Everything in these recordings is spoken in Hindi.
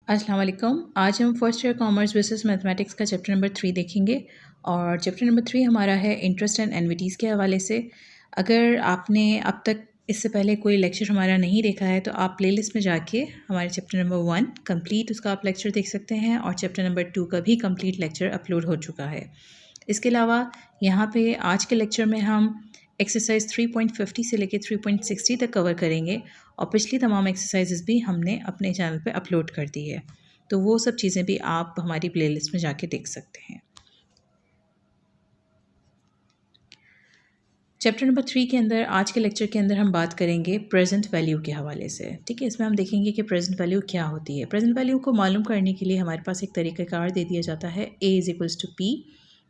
अस्सलाम वालेकुम। आज हम first year commerce business mathematics का चैप्टर नंबर 3 देखेंगे और चैप्टर नंबर 3 हमारा है इंटरेस्ट एंड एन्विटीज़ के हवाले से। अगर आपने अब तक इससे पहले कोई लेक्चर हमारा नहीं देखा है तो आप प्लेलिस्ट में जाके हमारे चैप्टर नंबर 1 कंप्लीट उसका आप लेक्चर देख सकते हैं और चैप्टर नंबर 2 का भी कंप्लीट लेक्चर अपलोड हो चुका है। इसके अलावा यहाँ पे आज के लेक्चर में हम एक्सरसाइज 3.50 से लेकर 3.60 तक कवर करेंगे और पिछली तमाम एक्सरसाइजेस भी हमने अपने चैनल पे अपलोड कर दी है, तो वो सब चीज़ें भी आप हमारी प्लेलिस्ट में जाके देख सकते हैं। चैप्टर नंबर 3 के अंदर आज के लेक्चर के अंदर हम बात करेंगे प्रेजेंट वैल्यू के हवाले से। ठीक है, इसमें हम देखेंगे कि प्रेजेंट वैल्यू क्या होती है। प्रेजेंट वैल्यू को मालूम करने के लिए हमारे पास एक तरीक़ाकार दे दिया जाता है A = P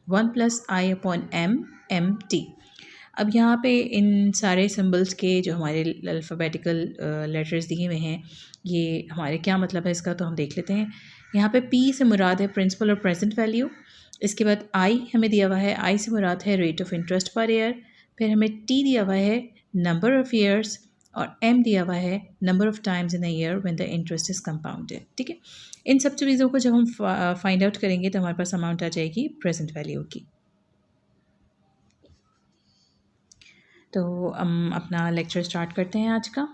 1 + I/m MT। अब यहाँ पे इन सारे सिंबल्स के जो हमारे अल्फ़ाबेटिकल लेटर्स दिए हुए हैं, ये हमारे क्या मतलब है इसका तो हम देख लेते हैं। यहाँ पे P से मुराद है प्रिंसिपल और प्रेजेंट वैल्यू। इसके बाद I हमें दिया हुआ है, I से मुराद है rate of interest per year. फिर हमें T दिया हुआ है नंबर ऑफ़ ईयर्स और M दिया हुआ है number of times in a year when the interest is compounded. ठीक है, इन सब चीज़ों को जब हम फाइंड आउट करेंगे तो हमारे पास अमाउंट आ जाएगी प्रेजेंट वैल्यू की। तो हम अपना लेक्चर स्टार्ट करते हैं आज का।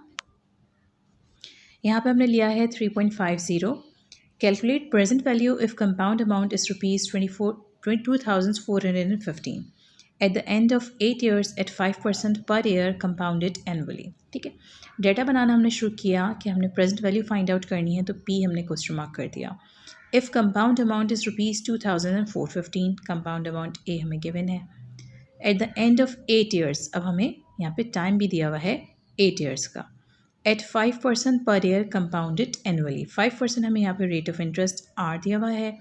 यहाँ पे हमने लिया है 3.50। Calculate present value if compound amount is ₹22,415 at the end of 8 years at 5% per year compounded annually. ठीक है, डेटा बनाना हमने शुरू किया कि हमने प्रेजेंट वैल्यू फाइंड आउट करनी है, तो P हमने क्वेश्चन मार्क कर दिया। If compound amount is ₹2,415, compound amount A हमें गिवन है। Eight the end of 8 years, अब हमें यहाँ पे टाइम भी दिया हुआ है 8 years का। Eight 5% per year compounded annually, 5% हमें यहाँ पे रेट ऑफ इंटरेस्ट R दिया हुआ है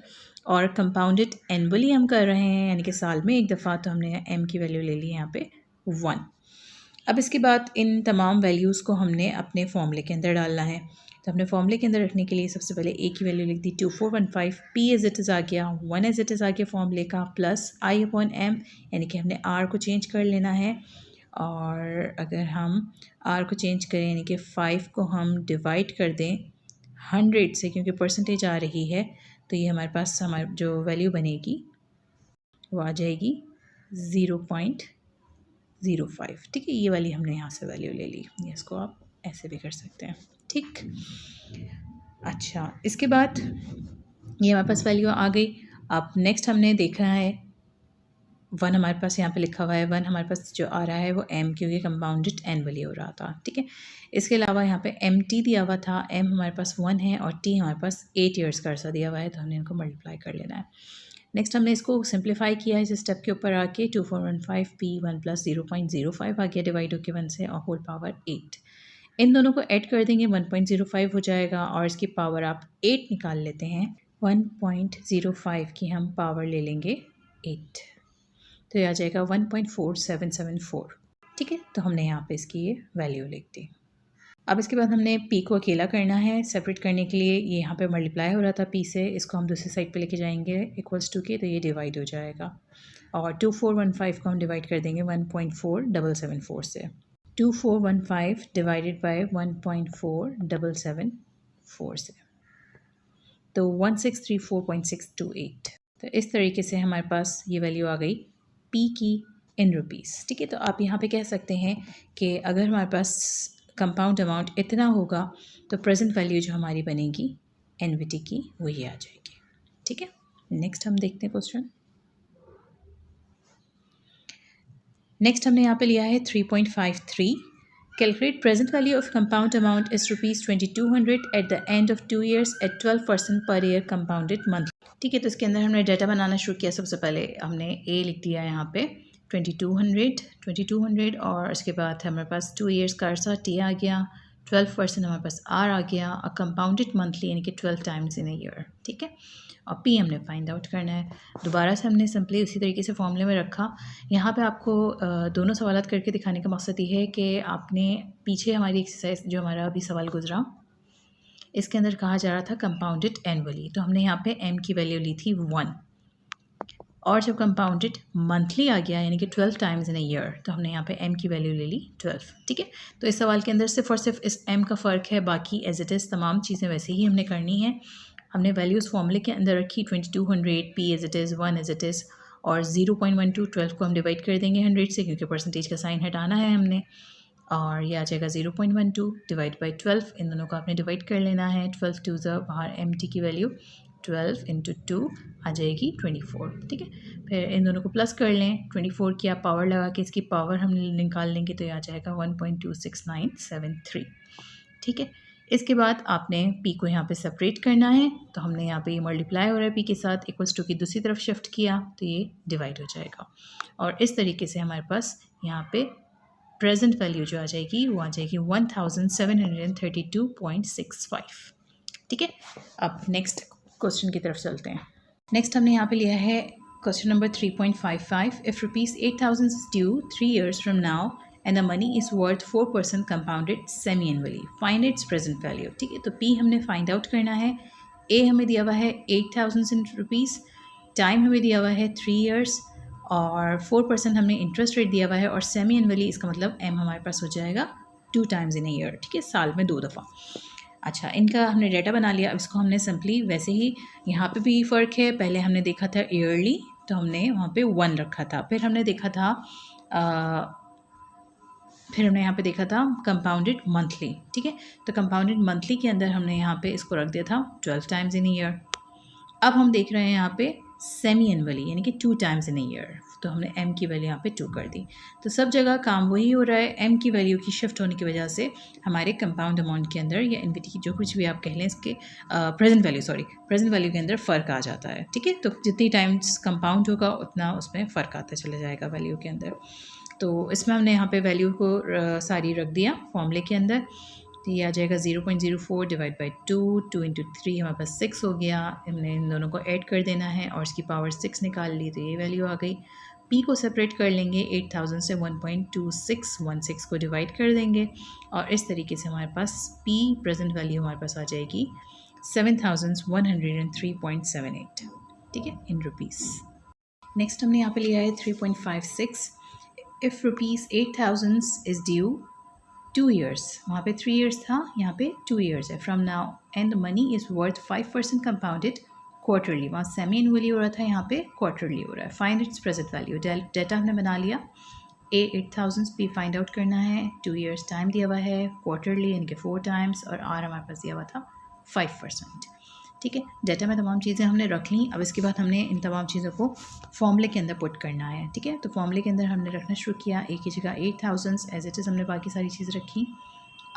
और कंपाउंडेड एनुअली हम कर रहे हैं, यानी कि साल में एक दफ़ा, तो हमने M की वैल्यू ले ली यहाँ पे 1। अब इसके बाद इन तमाम वैल्यूज़ को हमने अपने फॉर्मूले के अंदर डालना है। तो हमने फॉर्मूले के अंदर रखने के लिए सबसे पहले A की वैल्यू लिख दी 2415, P एज इट इज़ आ गया, 1 एज इट इज़ आ गया फॉर्मूले का, प्लस I/m, यानी कि हमने R को चेंज कर लेना है। और अगर हम R को चेंज करें यानी कि 5 को हम डिवाइड कर दें 100 से, क्योंकि परसेंटेज आ रही है, तो ये हमारे पास हमारी जो वैल्यू बनेगी वो आ जाएगी 0.05। ठीक है, ये वाली हमने यहाँ से वैल्यू ले ली, इसको आप ऐसे भी कर सकते हैं। ठीक, अच्छा, इसके बाद ये हमारे पास वैल्यू आ गई। अब नेक्स्ट हमने देखना है 1 हमारे पास यहाँ पे लिखा हुआ है, 1 हमारे पास जो आ रहा है वो M, क्योंकि कंपाउंडेड एनुअली हो रहा था। ठीक है, इसके अलावा यहाँ पे MT दिया हुआ था, M हमारे पास 1 है और T हमारे पास 8 years का अर्सा दिया हुआ है, तो हमने इनको मल्टीप्लाई कर लेना है। नेक्स्ट हमने इसको सिंप्लीफाई किया है इस स्टेप के ऊपर आके, 2415 P 1 + 0.05 आ गया डिवाइड होके 1 से और होल पावर 8। इन दोनों को ऐड कर देंगे 1.05 हो जाएगा और इसकी पावर आप 8 निकाल लेते हैं। 1.05 की हम पावर ले लेंगे 8, तो ये आ जाएगा 1.4774। ठीक है, तो हमने यहाँ पे इसकी ये वैल्यू लिख दी। अब इसके बाद हमने P को अकेला करना है। सेपरेट करने के लिए ये यहाँ पे मल्टीप्लाई हो रहा था P से, इसको हम दूसरी साइड पे लेके जाएंगे इक्वल्स टू के, तो ये डिवाइड हो जाएगा और 2415 को हम डिवाइड कर देंगे 1.4774 से। 2415 डिवाइडेड बाय 1.4774 से, तो 1634.628। तो इस तरीके से हमारे पास ये वैल्यू आ गई P की इन रुपीज़। ठीक है, तो आप यहाँ पे कह सकते हैं कि अगर हमारे पास कंपाउंड अमाउंट इतना होगा तो प्रेजेंट वैल्यू जो हमारी बनेगी एनविटी की वही आ जाएगी। ठीक है, नेक्स्ट हम देखते हैं क्वेश्चन। नेक्स्ट हमने यहाँ पे लिया है 3.53। Calculate present value of compound amount is ₹2200 at the end of 2 years at 12% per year compounded month. ठीक है, तो इसके अंदर हमने डाटा बनाना शुरू किया। सबसे पहले हमने A लिख दिया यहाँ पे 2200 और उसके बाद हमारे पास 2 years का अर्सा T आ गया, 12% हमारे पास R आ गया और कंपाउंडेड मंथली यानी कि 12 times इन अ ईयर। ठीक है, और P हमने फाइंड आउट करना है। दोबारा से हमने सिंपली उसी तरीके से फॉर्मूले में रखा। यहाँ पे आपको दोनों सवालात करके दिखाने का मकसद ये है कि आपने पीछे हमारी एक्सरसाइज जो हमारा अभी सवाल गुजरा, इसके अंदर कहा जा रहा था कंपाउंडेड एनुअली, तो हमने यहाँ पे M की वैल्यू ली थी 1 और जब कंपाउंडेड मंथली आ गया यानी कि 12 times इन अ ईयर, तो हमने यहाँ पे M की वैल्यू ले ली 12। ठीक है, तो इस सवाल के अंदर सिर्फ और सिर्फ इस M का फ़र्क है, बाकी एज इट इज़ तमाम चीज़ें वैसे ही हमने करनी है। हमने वैल्यूज़ फॉर्मूले के अंदर रखी 2200, P as it is, 1 as it is, और 0.12 12 को हम डिवाइड कर देंगे 100 से, क्योंकि परसेंटेज का साइन हटाना है हमने, और ये आ जाएगा 0.12 डिवाइड बाई 12। इन दोनों को आपने डिवाइड कर लेना है। 12 टू ज़ बाहर एम टी की वैल्यू 12 इंटू 2 आ जाएगी 24, ठीक है। फिर इन दोनों को प्लस कर लें, 24 की आप पावर लगा के इसकी पावर हम निकाल लेंगे तो ये आ जाएगा 1.26973, ठीक है। इसके बाद आपने पी को यहाँ पे सेपरेट करना है, तो हमने यहाँ पे ये मल्टीप्लाई हो रहा है पी के साथ, इक्वल्स टू की दूसरी तरफ शिफ्ट किया तो ये डिवाइड हो जाएगा, और इस तरीके से हमारे पास यहाँ पे प्रेजेंट वैल्यू जो आ जाएगी वो आ जाएगी 1732.65, ठीक है। अब नेक्स्ट क्वेश्चन की तरफ चलते हैं। नेक्स्ट हमने यहाँ पे लिया है question number 3.55। If rupees 8000 is due 3 years from now and the money is worth 4% compounded semi annually, find its present value, ठीक है। तो पी हमने फाइंड आउट करना है। ए हमें दिया हुआ है 8000 रुपीज़, टाइम हमें दिया हुआ है 3 years, और 4% हमने इंटरेस्ट रेट दिया हुआ है, और सेमी एनुअली इसका मतलब एम हमारे पास हो जाएगा 2 times इन ए ईयर, ठीक है, साल में 2 दफ़ा। अच्छा, इनका हमने डाटा बना लिया। अब इसको हमने सिंपली वैसे ही, यहाँ पे भी फ़र्क है, पहले हमने देखा था ईयरली तो हमने वहाँ पे 1 रखा था, फिर हमने देखा था यहाँ पे देखा था कंपाउंडेड मंथली, ठीक है। तो कंपाउंडेड मंथली के अंदर हमने यहाँ पे इसको रख दिया था 12 times इन ईयर। अब हम देख रहे हैं यहाँ पे सेमी एनुअली यानी कि 2 times इन ईयर, तो हमने m की वैल्यू यहाँ पे 2 कर दी। तो सब जगह काम वही हो रहा है, m की वैल्यू की शिफ्ट होने की वजह से हमारे कंपाउंड अमाउंट के अंदर या इन्विटी की जो कुछ भी आप कह लें इसके प्रेजेंट वैल्यू के अंदर फ़र्क आ जाता है, ठीक है। तो जितनी टाइम्स कंपाउंड होगा उतना उसमें फ़र्क आता चला जाएगा वैल्यू के अंदर। तो इसमें हमने यहाँ पे वैल्यू को सारी रख दिया फॉर्मूले के अंदर, तो ये आ जाएगा 0.04 डिवाइड बाई 2 इंटू 3 हमारे पास 6 हो गया। हमने इन दोनों को ऐड कर देना है और इसकी पावर 6 निकाल ली, तो ये वैल्यू आ गई। पी को सेपरेट कर लेंगे, 8000 से 1.2616 को डिवाइड कर देंगे, और इस तरीके से हमारे पास पी प्रेजेंट वैल्यू हमारे पास आ जाएगी 7103.78, ठीक है, इन रुपीज़। नेक्स्ट हमने यहाँ पे लिया है 3.56। If rupees 8000 is due 2 years, वहाँ पे 3 years था, यहाँ पे 2 years है, from now and money is worth 5% compounded quarterly, वहाँ सेमी एनुअली हो रहा था, यहाँ पे क्वार्टरली हो रहा है। Find its present value, data हमने बना लिया। ए 8000 पी फाइंड आउट करना है, 2 years टाइम दिया हुआ है, क्वार्टरली यानी कि 4 times, और आर हमारे पास दिया हुआ था 5%, ठीक है। डाटा में तमाम चीज़ें हमने रख ली। अब इसके बाद हमने इन तमाम चीज़ों को फॉर्मूले के अंदर पुट करना है, ठीक है। तो फॉर्मूले के अंदर हमने रखना शुरू किया, ए की जगह 8000 एज इट इज़ हमने बाकी सारी चीज़ रखी।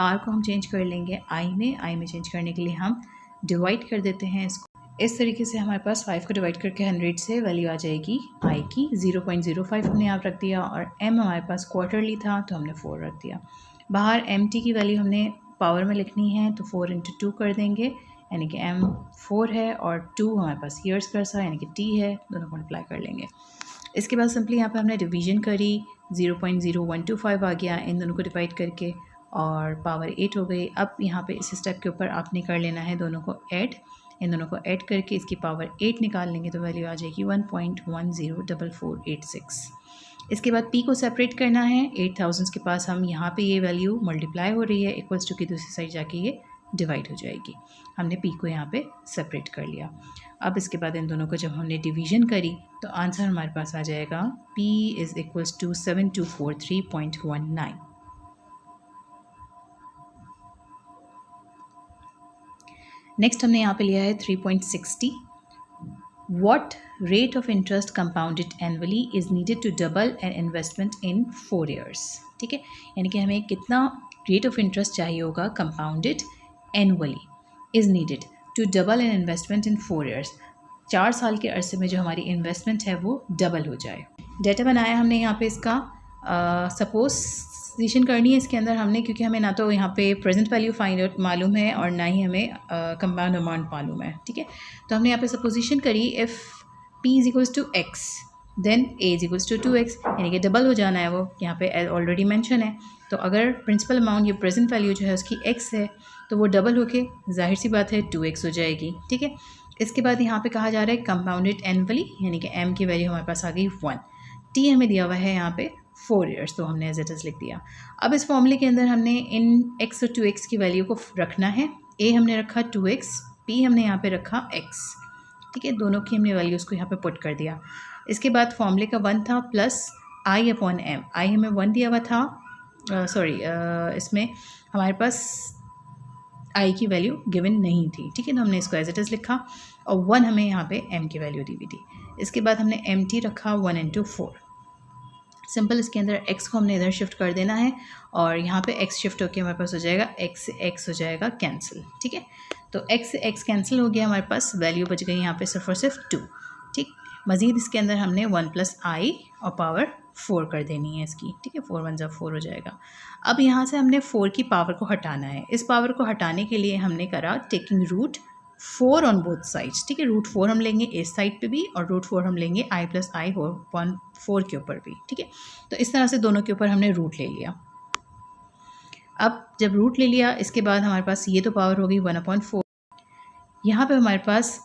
आर को हम चेंज कर लेंगे आई में चेंज करने के लिए हम डिवाइड कर देते हैं इसको। इस तरीके से हमारे पास 5 को डिवाइड करके 100 से वैल्यू आ जाएगी आई की 0.05 हमने यहाँ रख दिया, और एम हमारे पास क्वार्टरली था तो हमने 4 रख दिया। बाहर एम टी की वैल्यू हमने पावर में लिखनी है, तो 4 इंटू 2 कर देंगे, यानी कि m 4 है और 2 हमारे पास ईयर्स का सा यानी कि t है, दोनों को मल्टीप्लाई कर लेंगे। इसके बाद सिंपली यहाँ पे हमने डिवीजन करी, 0.0125 आ गया इन दोनों को डिवाइड करके, और पावर 8 हो गई। अब यहाँ पे इस स्टेप के ऊपर आपने कर लेना है दोनों को ऐड, इन दोनों को ऐड करके इसकी पावर 8 निकाल लेंगे तो वैल्यू आ जाएगी 1.104486। इसके बाद p को सेपरेट करना है, 8000 के पास हम यहाँ पे ये वैल्यू मल्टीप्लाई हो रही है, इक्वल्स टू की दूसरी साइड जाके ये डिवाइड हो जाएगी। हमने p को यहाँ पे सेपरेट कर लिया। अब इसके बाद इन दोनों को जब हमने डिवीजन करी तो आंसर हमारे पास आ जाएगा p is equals to 7243.19। Next हमने यहाँ पे लिया है 3.60। What rate of interest compounded annually is needed to double an investment in 4 years, ठीक है। यानी कि हमें कितना रेट ऑफ इंटरेस्ट चाहिए होगा compounded annually is needed to double an investment in 4 years, 4 साल के अरसे में जो हमारी इन्वेस्टमेंट है वो डबल हो जाए। डाटा बनाया हमने यहाँ पे इसका सपोजिशन करनी है इसके अंदर हमने, क्योंकि हमें ना तो यहाँ पे प्रेजेंट वैल्यू फाइंड आउट मालूम है और ना ही हमें कंपाउंड अमाउंट मालूम है, ठीक है। तो हमने यहाँ पे सपोजिशन करी, if p is equals to x then a is equals to 2x, यानी कि डबल हो जाना है, वो यहाँ पे ऑलरेडी मेंशन है। तो अगर प्रिंसिपल अमाउंट या प्रेजेंट वैल्यू जो है उसकी x है तो वो डबल होके जाहिर सी बात है 2x हो जाएगी, ठीक है। इसके बाद यहाँ पे कहा जा रहा है कंपाउंडेड एनुअली, यानी कि m की वैल्यू हमारे पास आ गई 1, t हमें दिया हुआ है यहाँ पे 4 years, तो हमने एज इट इज़ लिख दिया। अब इस फॉर्मूले के अंदर हमने इन x और 2x की वैल्यू को रखना है। a हमने रखा 2x, p हमने यहाँ पे रखा x, ठीक है, दोनों की हमने वैल्यूज़ को यहाँ पे पुट कर दिया। इसके बाद फॉर्मूले का 1 था plus i upon m, i हमें 1 दिया हुआ था, इसमें हमारे पास i की वैल्यू गिवन नहीं थी, ठीक है, तो हमने इसको एज इट इज़ लिखा और 1 हमें यहाँ पे m की वैल्यू दी हुई थी। इसके बाद हमने mt रखा 1 इंटू 4। सिंपल इसके अंदर x को हमने इधर शिफ्ट कर देना है और यहाँ पे x शिफ्ट होकर हमारे पास हो जाएगा x से x हो जाएगा कैंसिल, ठीक है, तो x से x कैंसिल हो गया, हमारे पास वैल्यू बच गई यहाँ पे सिर्फ और सिर्फ 2, ठीक। मज़ीद इसके अंदर हमने 1 प्लस i और पावर 4 कर देनी है इसकी, ठीक है, 4 1 4 हो जाएगा। अब यहाँ से हमने 4 की पावर को हटाना है। इस पावर को हटाने के लिए हमने करा taking root 4 on both sides, ठीक है, रूट 4 हम लेंगे इस साइड पे भी और रूट 4 हम लेंगे i प्लस i अपॉन 4 के ऊपर भी, ठीक है। तो इस तरह से दोनों के ऊपर हमने रूट ले लिया। अब जब रूट ले लिया इसके बाद हमारे पास ये तो पावर हो गई 1/4, यहाँ पे हमारे पास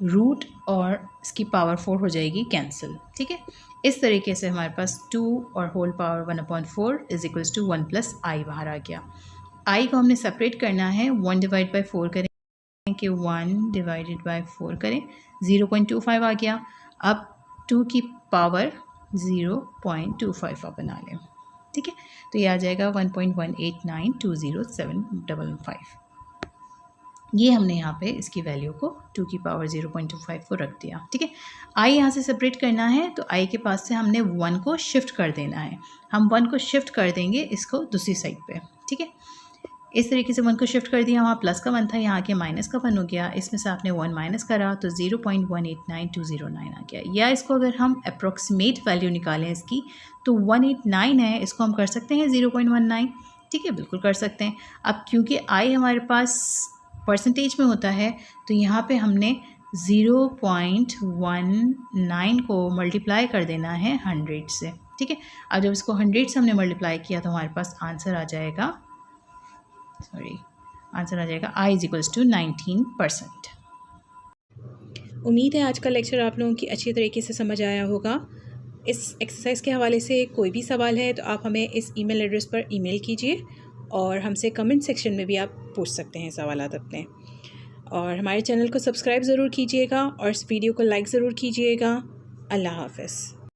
रूट और इसकी पावर 4 हो जाएगी कैंसिल, ठीक है। इस तरीके से हमारे पास 2 और whole power 1/4 is equals to 1 plus i बाहर आ गया। i को हमने सेपरेट करना है, 1 डिवाइड बाई 4 करें कि 1 डिवाइडेड बाई 4 करें, 0.25 आ गया। अब 2 की पावर 0.25 आप बना लें, ठीक है, तो ये आ जाएगा 1.1892075। ये हमने यहाँ पे इसकी वैल्यू को 2 की पावर 0.25 को रख दिया, ठीक है। i यहाँ से सेपरेट करना है तो i के पास से हमने 1 को शिफ्ट कर देना है। हम 1 को शिफ्ट कर देंगे इसको दूसरी साइड पे, ठीक है। इस तरीके से 1 को शिफ्ट कर दिया, वहाँ प्लस का 1 था, यहाँ के माइनस का 1 हो गया, इसमें से आपने 1 माइनस करा तो 0.189209 आ गया। या इसको अगर हम अप्रोक्सीमेट वैल्यू निकालें इसकी तो 189 है, इसको हम कर सकते हैं 0.19, ठीक है, बिल्कुल कर सकते हैं। अब क्योंकि i हमारे पास परसेंटेज में होता है तो यहाँ पे हमने 0.19 को मल्टीप्लाई कर देना है 100 से, ठीक है। अब जब इसको 100 से हमने मल्टीप्लाई किया तो हमारे पास आंसर आ जाएगा i इज इक्वल्स टू 19%। उम्मीद है आज का लेक्चर आप लोगों की अच्छी तरीके से समझ आया होगा। इस एक्सरसाइज के हवाले से कोई भी सवाल है तो आप हमें इस ईमेल एड्रेस पर ईमेल कीजिए और हमसे कमेंट सेक्शन में भी आप पूछ सकते हैं सवालात अपने। और हमारे चैनल को सब्सक्राइब ज़रूर कीजिएगा और इस वीडियो को लाइक ज़रूर कीजिएगा। अल्लाह हाफ़िज़।